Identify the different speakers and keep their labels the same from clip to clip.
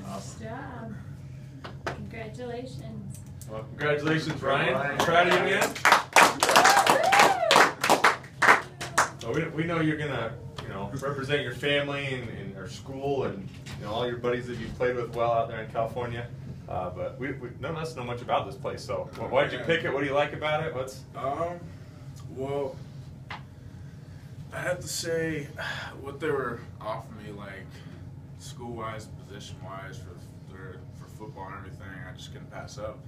Speaker 1: Awesome.
Speaker 2: Good job. Congratulations.
Speaker 1: Well, congratulations, Ryan. I'm proud of you, man. So we know you're gonna, represent your family and our school and all your buddies that you played with well out there in California. But none of us know much about this place. So why did you pick it? What do you like about it?
Speaker 3: Well, I have to say what they were offering me, like school-wise, position-wise for football and everything, I just couldn't pass up.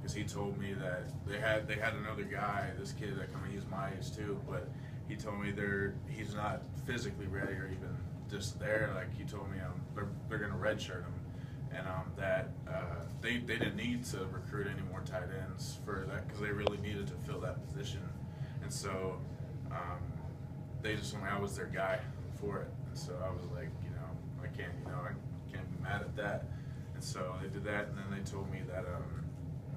Speaker 3: Because he told me that they had another guy, this kid that he's my age too, but he told me he's not physically ready or even just there. Like he told me they're gonna redshirt him, and that they didn't need to recruit any more tight ends for that because they really needed to fill that position, and so they just told me I was their guy for it. And so I was like, I can't be mad at that. And so they did that, and then they told me that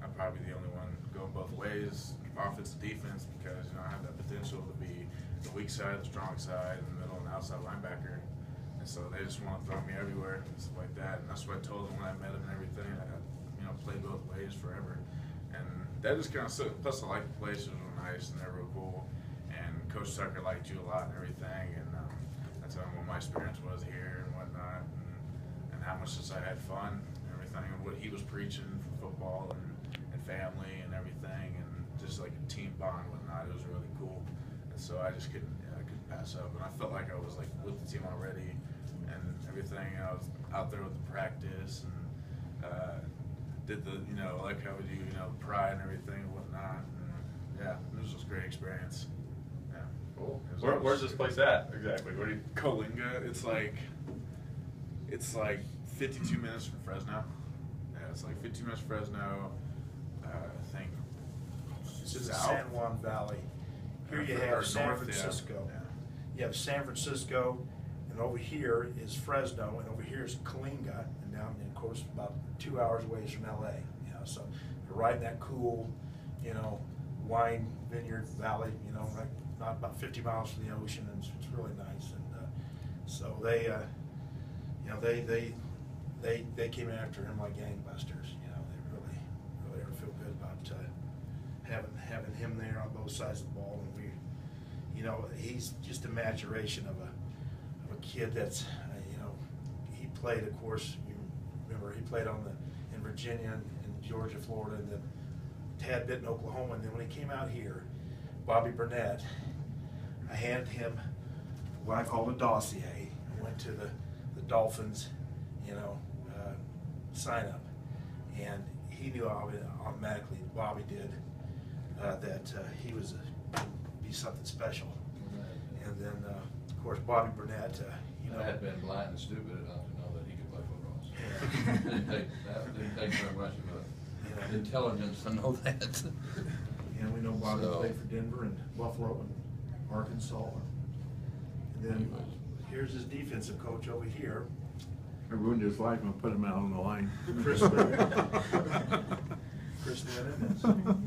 Speaker 3: I'm probably the only one going both ways, offense and defense, because I have that potential to be the weak side, the strong side, and the middle and outside linebacker. And so they just want to throw me everywhere and stuff like that. And that's what I told them when I met them and everything. I played both ways forever, and that just kind of sucked. Plus, I liked the place; it was real nice and they're real cool. And Coach Tucker liked you a lot and everything. And I told him what my experience was here and whatnot, and how much just I had fun and everything, and what he was preaching for football and family and everything, and just like a team bond and whatnot. It was really cool, and so I just couldn't pass up. And I felt like I was like with the team already and everything. I was out there with the practice and did the like how we do pride and everything and whatnot. And yeah, it was just a great experience. Yeah.
Speaker 1: Cool. Where's this place at exactly? Where do you?
Speaker 3: Coalinga. It's like 52 minutes from Fresno. Yeah, it's like 52 minutes from Fresno. I think
Speaker 4: it's in the San Juan Valley. Here you have San Francisco.
Speaker 3: Yeah.
Speaker 4: You have San Francisco, and over here is Fresno, and over here is Coalinga, and down, and of course, about 2 hours away is from LA. So you're right in that cool, wine vineyard valley. Like not about 50 miles from the ocean, and it's really nice. And so they came after him like gangbusters. They really feel good about having him there on both sides of the ball. And he's just a maturation of a kid that's he played, of course. You remember he played in Virginia and Georgia, Florida, and then tad bit in Oklahoma. And then when he came out here, Bobby Burnett, I handed him what I called a dossier. I went to the Dolphins, sign up, and he knew automatically, Bobby did, that he was be something special. And then, of course, Bobby Burnett,
Speaker 5: I had been blind and stupid enough to know that he could play football. Didn't take very much of intelligence to know that.
Speaker 4: And we know Bobby played for Denver and Buffalo and Arkansas. And then here's his defensive coach over here.
Speaker 6: I ruined his life and put him out on the line.
Speaker 4: Chris Bennett. Chris Bennett.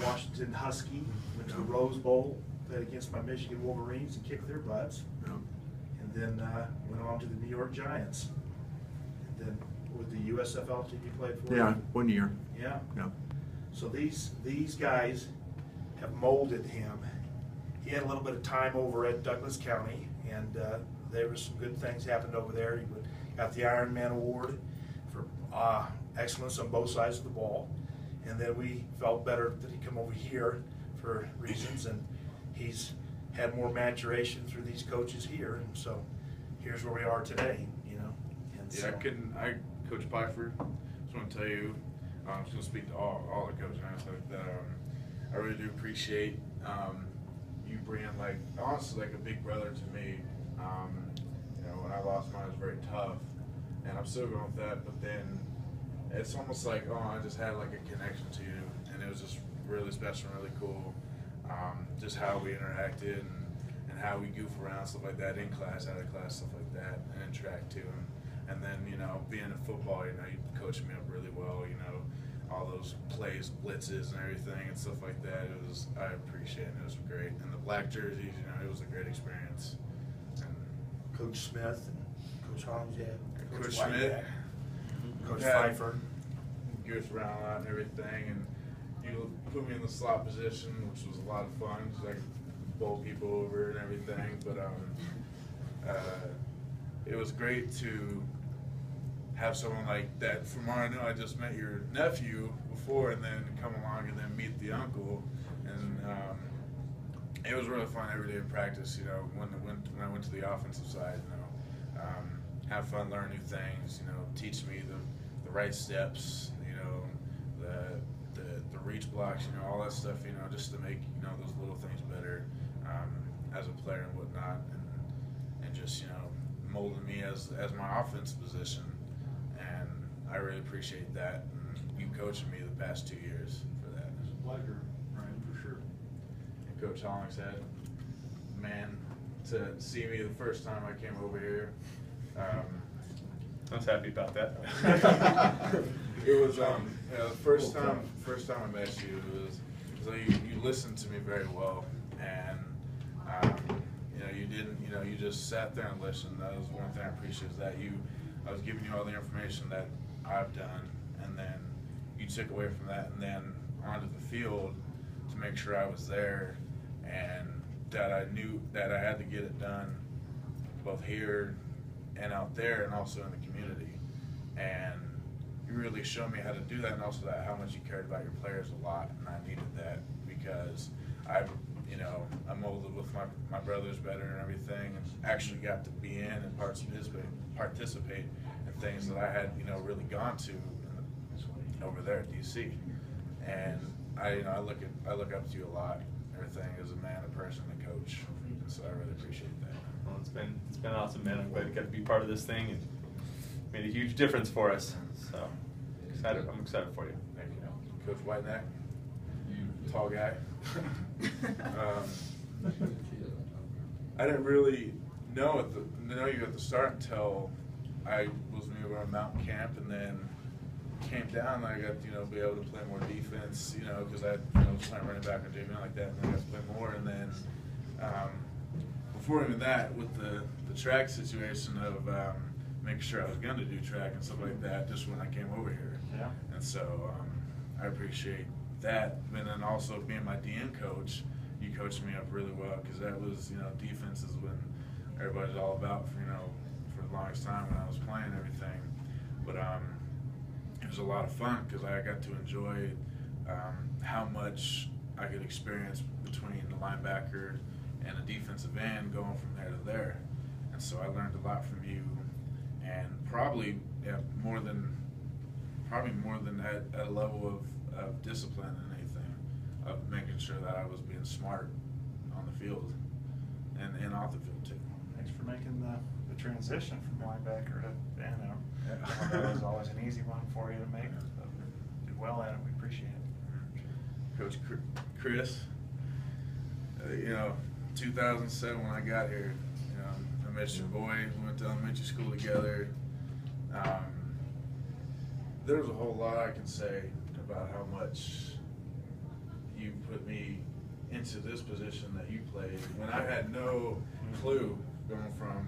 Speaker 4: Washington Husky. Went to the Rose Bowl, played against my Michigan Wolverines and kicked their butts.
Speaker 6: Yeah.
Speaker 4: And then went on to the New York Giants. And then with the USFL team you played for?
Speaker 6: Yeah, 1 year.
Speaker 4: Yeah.
Speaker 6: Yeah.
Speaker 4: So these guys have molded him. He had a little bit of time over at Douglas County, and there were some good things happened over there. He got the IRONMAN award for excellence on both sides of the ball. And then we felt better that he'd come over here for reasons, and he's had more maturation through these coaches here, and so here's where we are today, And
Speaker 3: yeah,
Speaker 4: so,
Speaker 3: Coach Pfeiffer, just want to tell you, I'm just going to speak to all the coaches and stuff that I really do appreciate you being honestly like a big brother to me. When I lost mine, it was very tough, and I'm still going with that. But then it's almost like, I just had like a connection to you, and it was just really special and really cool. Just how we interacted and how we goof around, stuff like that, in class, out of class, stuff like that, and in track too. And then being in football, you coached me up really well. All those plays, blitzes, and everything, and stuff like that. I appreciate it. It was great. And the black jerseys, it was a great experience. And
Speaker 4: Coach Smith, and Coach Hollins, yeah.
Speaker 3: Coach
Speaker 4: White,
Speaker 3: Schmidt.
Speaker 4: yeah. Coach
Speaker 3: Yeah.
Speaker 4: Pfeiffer.
Speaker 3: Goes around a lot and everything, and you put me in the slot position, which was a lot of fun because I could bowl people over and everything. But it was great to have someone like that. From what I know, I just met your nephew before, and then come along and then meet the uncle, and it was really fun every day in practice. You know, when I went to the offensive side, you know, have fun, learn new things. You know, teach me the right steps. You know, the reach blocks. You know, all that stuff. You know, just to make those little things better as a player and whatnot, and just molding me as my offense position. And I really appreciate that. And you coaching me the past 2 years for that.
Speaker 6: It's a pleasure, Ryan, for sure.
Speaker 3: And Coach Hollingshead, man, to see me the first time I came over here.
Speaker 1: I was happy about that.
Speaker 3: It was the first time I met you. It was you listened to me very well, and you just sat there and listened. That was one thing I appreciate, is that I was giving you all the information that I've done, and then you took away from that and then onto the field to make sure I was there, and that I knew that I had to get it done both here and out there, and also in the community. And you really showed me how to do that, and also how much you cared about your players a lot, and I needed that because I molded with my brothers better and everything, and actually got to be in and participate in things that I had really gone to over there at DC. And I look up to you a lot, everything as a man, a person, a coach, and so I really appreciate that.
Speaker 1: Well, it's been awesome, man. I'm glad to get to be part of this thing, and made a huge difference for us. So I'm excited for you.
Speaker 3: Thank you. Coach Whiteneck, tall guy. I didn't really know you at the start until I was maybe on mountain camp, and then came down. And I got be able to play more defense, because I was playing running back or doing like that, and then I got to play more. And then before even that, with the track situation of making sure I was going to do track and stuff like that, just when I came over here.
Speaker 2: Yeah.
Speaker 3: And so I appreciate that. And then also being my DN coach, you coached me up really well, because that was defense is when everybody's all about for the longest time when I was playing everything. But it was a lot of fun because I got to enjoy how much I could experience between the linebacker and the defensive end, going from there to there. And so I learned a lot from you, and probably more than at a level of discipline and anything, of making sure that I was being smart on the field and off the field too.
Speaker 2: Thanks for making the transition from linebacker to end. That was always an easy one for you to make. Did well at it. We appreciate it.
Speaker 3: Coach Chris, 2007 when I got here, I met your boy. We went to elementary school together. There was a whole lot I can say about how much you put me into this position that you played when I had no clue, going from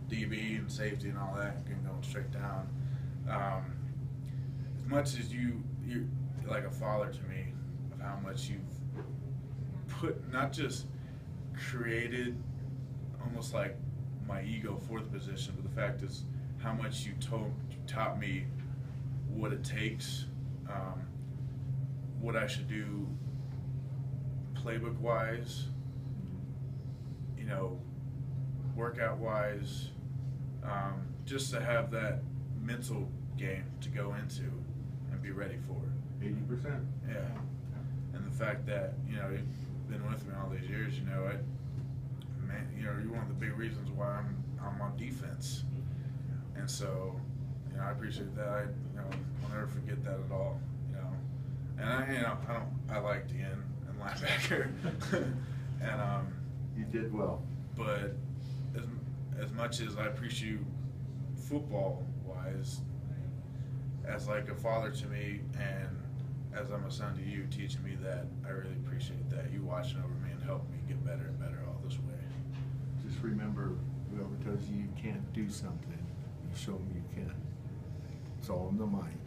Speaker 3: DB and safety and all that, and going straight down. As much as you're like a father to me, of how much you've put, not just created almost like my ego for the position, but the fact is how much you taught me what it takes, what I should do playbook wise, workout wise, just to have that mental game to go into and be ready for.
Speaker 6: 80%.
Speaker 3: Yeah. And the fact that you've been with me all these years, you're one of the big reasons why I'm on defense. And so I appreciate that. I'll never forget that at all. And I like DN and linebacker, and
Speaker 6: You did well.
Speaker 3: but as much as I appreciate you football wise, as like a father to me, and as I'm a son to you, teaching me that, I really appreciate that. You watching over me and helping me get better and better all this way.
Speaker 6: Just remember, whoever tells you you can't do something, You show them you can. It's all in the mind.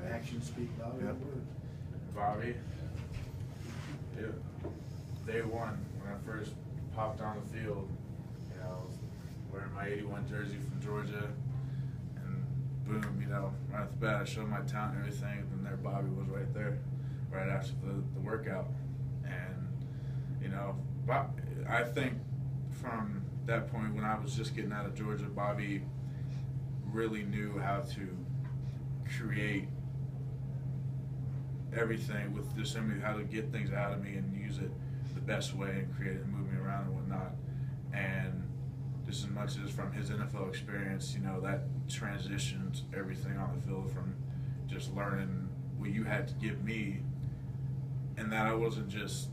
Speaker 4: Actions speak louder
Speaker 6: Yep.
Speaker 4: than words.
Speaker 3: Bobby, day one, when I first popped on the field, you know, wearing my 81 jersey from Georgia, and boom, you know, right off the bat, I showed my talent and everything, and there Bobby was right there, right after the workout. And, you know, I think from that point when I was just getting out of Georgia, Bobby really knew how to create everything with just how to get things out of me and use it the best way and create it and move me around and whatnot. And just as much as from his NFL experience, you know, that transitions everything on the field from just learning what you had to give me, and that I wasn't just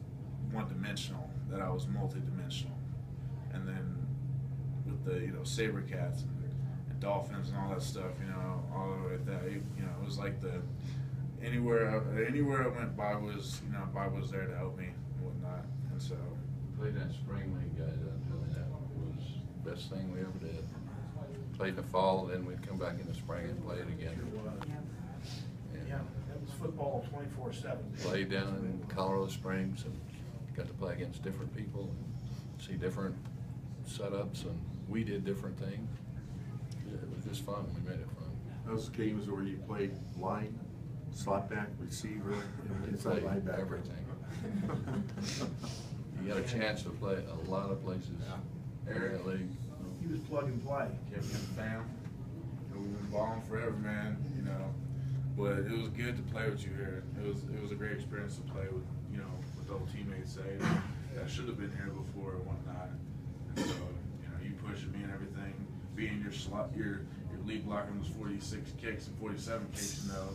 Speaker 3: one-dimensional, that I was multi-dimensional. And then with the, you know, Sabercats and Dolphins and all that stuff, you know, all the way at that, you know, it was like the anywhere I went, Bob was there to help me and whatnot. And so
Speaker 5: Played that spring league, guys, I'm telling you, that was the best thing we ever did. Played in the fall, then we'd come back in the spring and play it again. And
Speaker 4: Yeah, that was football 24/7.
Speaker 5: played down in Colorado Springs and got to play against different people and see different setups, and we did different things. It was just fun. We made it fun.
Speaker 6: Those games where you played line, slot back, receiver, inside
Speaker 5: Played
Speaker 6: linebacker.
Speaker 5: everything. You got a chance to play a lot of places in that league.
Speaker 4: He was plug and play.
Speaker 3: kept me in the fam. You know, we've been balling forever, man. You know, but it was good to play with you here. It was a great experience to play with, you know, with old teammates say that should have been here before and whatnot. And so, you know, you pushing me and everything, being your lead blocking was 46 kicks and 47 kicks, you know.